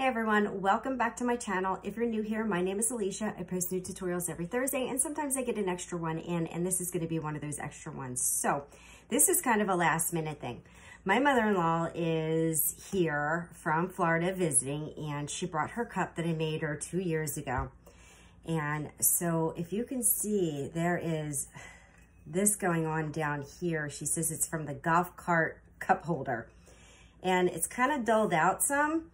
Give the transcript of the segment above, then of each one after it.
Hey everyone, welcome back to my channel. If you're new here, my name is Alicia. I post new tutorials every Thursday and sometimes I get an extra one in, and this is going to be one of those extra ones. So this is kind of a last minute thing. My mother-in-law is here from Florida visiting, and she brought her cup that I made her 2 years ago. And so if you can see, there is this going on down here. She says it's from the golf cart cup holder, and it's kind of dulled out some.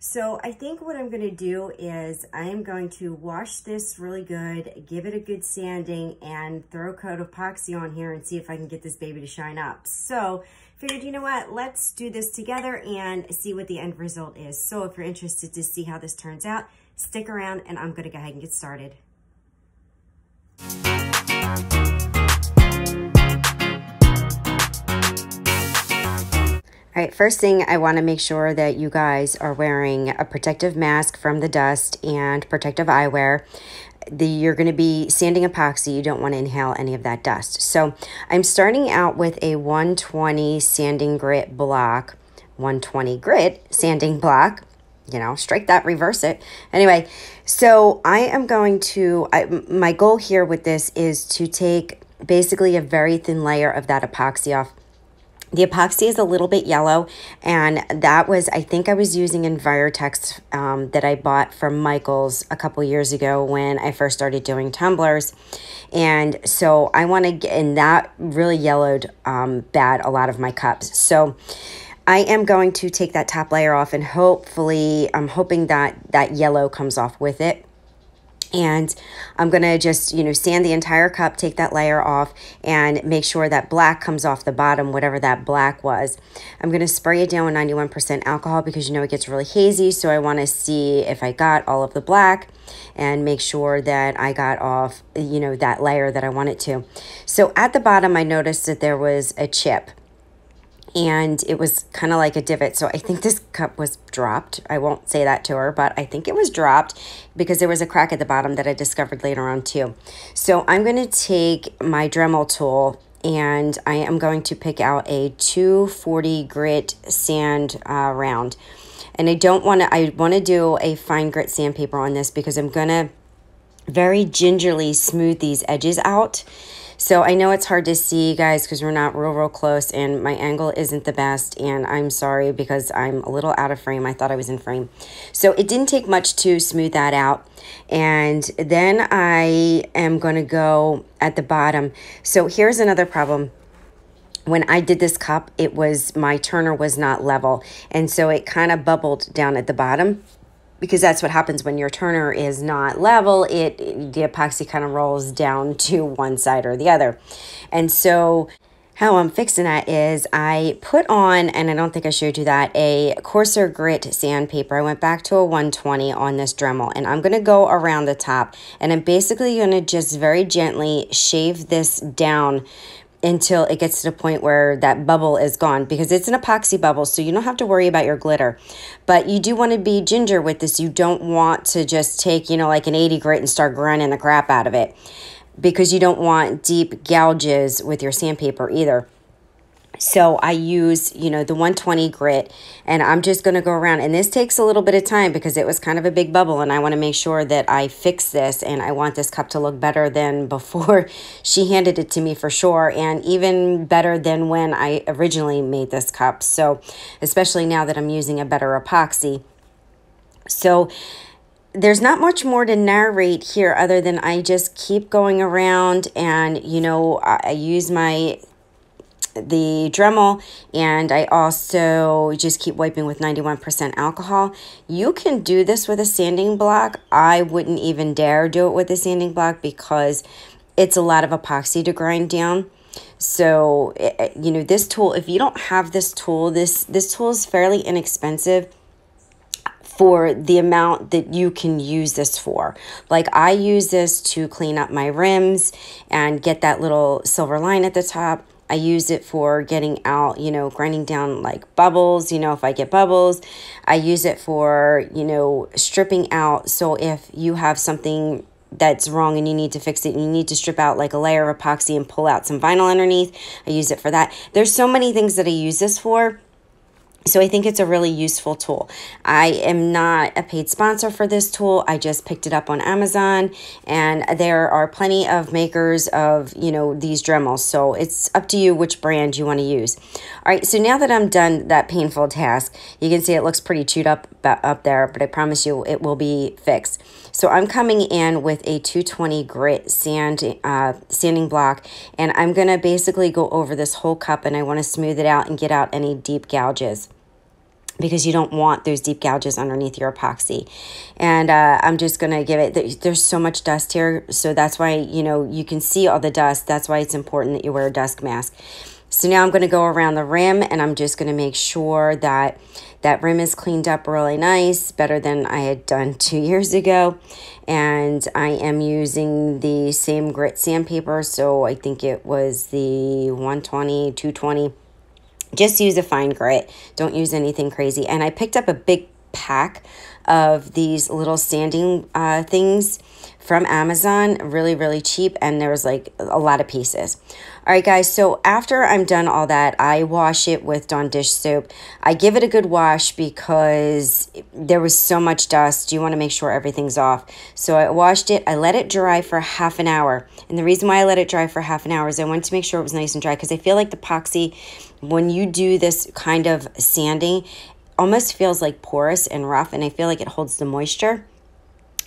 So I think what I'm going to do is I am going to wash this really good, give it a good sanding, and throw a coat of epoxy on here and see if I can get this baby to shine up. So figured, you know what, let's do this together and see what the end result is. So if you're interested to see how this turns out, stick around and I'm going to go ahead and get started. All right, first thing, I want to make sure that you guys are wearing a protective mask from the dust and protective eyewear. You're going to be sanding epoxy. You don't want to inhale any of that dust. So I'm starting out with a 120 sanding grit block, 120 grit sanding block. You know, strike that, reverse it. Anyway, so I am going to, my goal here with this is to take basically a very thin layer of that epoxy off. The epoxy is a little bit yellow, and that was, I think I was using Envirotex that I bought from Michael's a couple years ago when I first started doing tumblers. And so I want to get, and that really yellowed bad a lot of my cups. So I am going to take that top layer off, and hopefully, I'm hoping that that yellow comes off with it. And I'm going to just, you know, sand the entire cup, take that layer off, and make sure that black comes off the bottom, whatever that black was. I'm going to spray it down with 91% alcohol because, you know, it gets really hazy. So I want to see if I got all of the black and make sure that I got off, you know, that layer that I wanted to. So at the bottom, I noticed that there was a chip, and it was kind of like a divot. So I think this cup was dropped. I won't say that to her, but I think it was dropped because there was a crack at the bottom that I discovered later on too. So I'm going to take my Dremel tool, and I am going to pick out a 240 grit sand round. And I want to do a fine grit sandpaper on this because I'm going to very gingerly smooth these edges out. So I know it's hard to see, guys, because we're not real close, and my angle isn't the best, and I'm sorry because I'm a little out of frame. I thought I was in frame. So it didn't take much to smooth that out. And then I am going to go at the bottom. So here's another problem. When I did this cup, my turner was not level, and so it kind of bubbled down at the bottom, because that's what happens when your turner is not level. The epoxy kind of rolls down to one side or the other. And so how I'm fixing that is I put on, and I don't think I showed you that, a coarser grit sandpaper. I went back to a 120 on this Dremel, and I'm going to go around the top, and I'm basically going to just very gently shave this down until it gets to the point where that bubble is gone, because it's an epoxy bubble, so you don't have to worry about your glitter. But you do want to be ginger with this. You don't want to just take, you know, like an 80 grit and start grinding the crap out of it, because you don't want deep gouges with your sandpaper either. So I use, you know, the 120 grit, and I'm just going to go around. And this takes a little bit of time because it was kind of a big bubble, and I want to make sure that I fix this, and I want this cup to look better than before she handed it to me for sure, and even better than when I originally made this cup. So especially now that I'm using a better epoxy. So there's not much more to narrate here other than I just keep going around, and, you know, I use the Dremel, and I also just keep wiping with 91% alcohol. You can do this with a sanding block. I wouldn't even dare do it with a sanding block because it's a lot of epoxy to grind down. So, you know, this tool, if you don't have this tool, this tool is fairly inexpensive for the amount that you can use this for. Like, I use this to clean up my rims and get that little silver line at the top. I use it for getting out, you know, grinding down like bubbles, you know, if I get bubbles. I use it for, you know, stripping out. So if you have something that's wrong and you need to fix it and you need to strip out like a layer of epoxy and pull out some vinyl underneath, I use it for that. There's so many things that I use this for. So I think it's a really useful tool. I am not a paid sponsor for this tool. I just picked it up on Amazon, and there are plenty of makers of, you know, these Dremels. So it's up to you which brand you want to use. All right, so now that I'm done that painful task, you can see it looks pretty chewed up there, but I promise you it will be fixed. So I'm coming in with a 220 grit sanding block, and I'm going to basically go over this whole cup, and I want to smooth it out and get out any deep gouges, because you don't want those deep gouges underneath your epoxy. And I'm just going to give it, there's so much dust here, so that's why, you know, you can see all the dust. That's why it's important that you wear a dust mask. So now I'm going to go around the rim, and I'm just going to make sure that that rim is cleaned up really nice, better than I had done 2 years ago. And I am using the same grit sandpaper, so I think it was the 120, 220. Just use a fine grit. Don't use anything crazy. And I picked up a big pack of these little sanding things from Amazon, really, really cheap, and there was like a lot of pieces. All right, guys, so after I'm done all that, I wash it with Dawn dish soap. I give it a good wash because there was so much dust. You want to make sure everything's off. So I washed it. I let it dry for half an hour. And the reason why I let it dry for half an hour is I wanted to make sure it was nice and dry, because I feel like the epoxy, when you do this kind of sanding, almost feels like porous and rough, and I feel like it holds the moisture.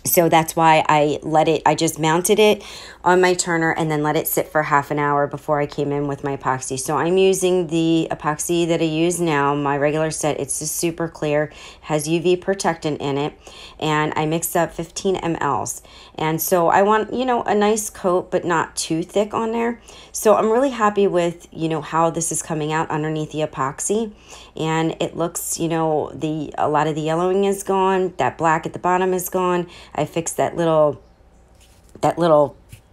So that's why I just mounted it on my turner and then let it sit for half an hour before I came in with my epoxy. So I'm using the epoxy that I use now, my regular set. It's just super clear, has UV protectant in it, and I mixed up 15 mLs. And so I want, you know, a nice coat, but not too thick on there. So I'm really happy with, you know, how this is coming out underneath the epoxy. And it looks, you know, a lot of the yellowing is gone. That black at the bottom is gone. I fixed that little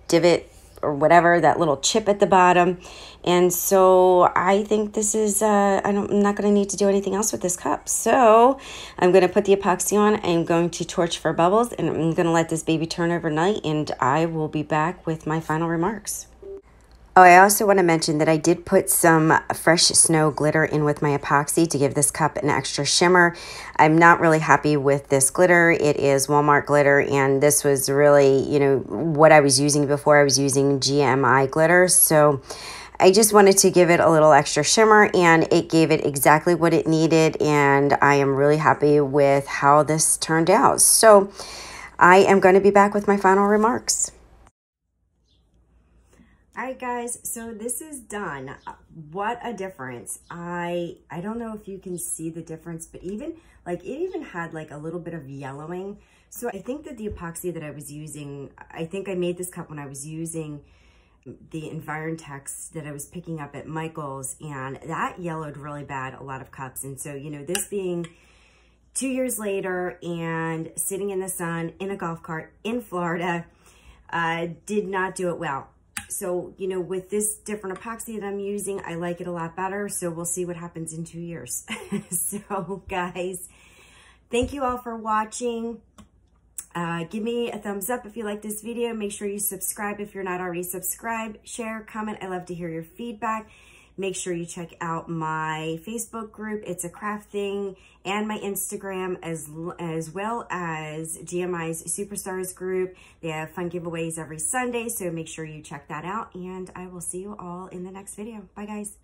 divot or whatever, that little chip at the bottom. And so I think this is, I'm not going to need to do anything else with this cup. So I'm going to put the epoxy on. I'm going to torch for bubbles, and I'm going to let this baby turn overnight, and I will be back with my final remarks. Oh, I also want to mention that I did put some fresh snow glitter in with my epoxy to give this cup an extra shimmer. I'm not really happy with this glitter. It is Walmart glitter, and this was really, you know, what I was using before. I was using GMI glitter, so I just wanted to give it a little extra shimmer, and it gave it exactly what it needed, and I am really happy with how this turned out. So I am going to be back with my final remarks. All right, guys, so this is done. What a difference. I don't know if you can see the difference, but even like it even had like a little bit of yellowing. So I think that the epoxy that I was using, I think I made this cup when I was using the Environtex that I was picking up at Michael's, and that yellowed really bad, a lot of cups. And so, you know, this being 2 years later and sitting in the sun in a golf cart in Florida, did not do it well. So, you know, with this different epoxy that I'm using, I like it a lot better. So we'll see what happens in 2 years. So guys, thank you all for watching. Give me a thumbs up if you like this video. Make sure you subscribe if you're not already subscribed. Share, comment. I love to hear your feedback. Make sure you check out my Facebook group, It's a Craft Thing, and my Instagram, as well as GMI's Superstars group. They have fun giveaways every Sunday, so make sure you check that out, and I will see you all in the next video. Bye, guys.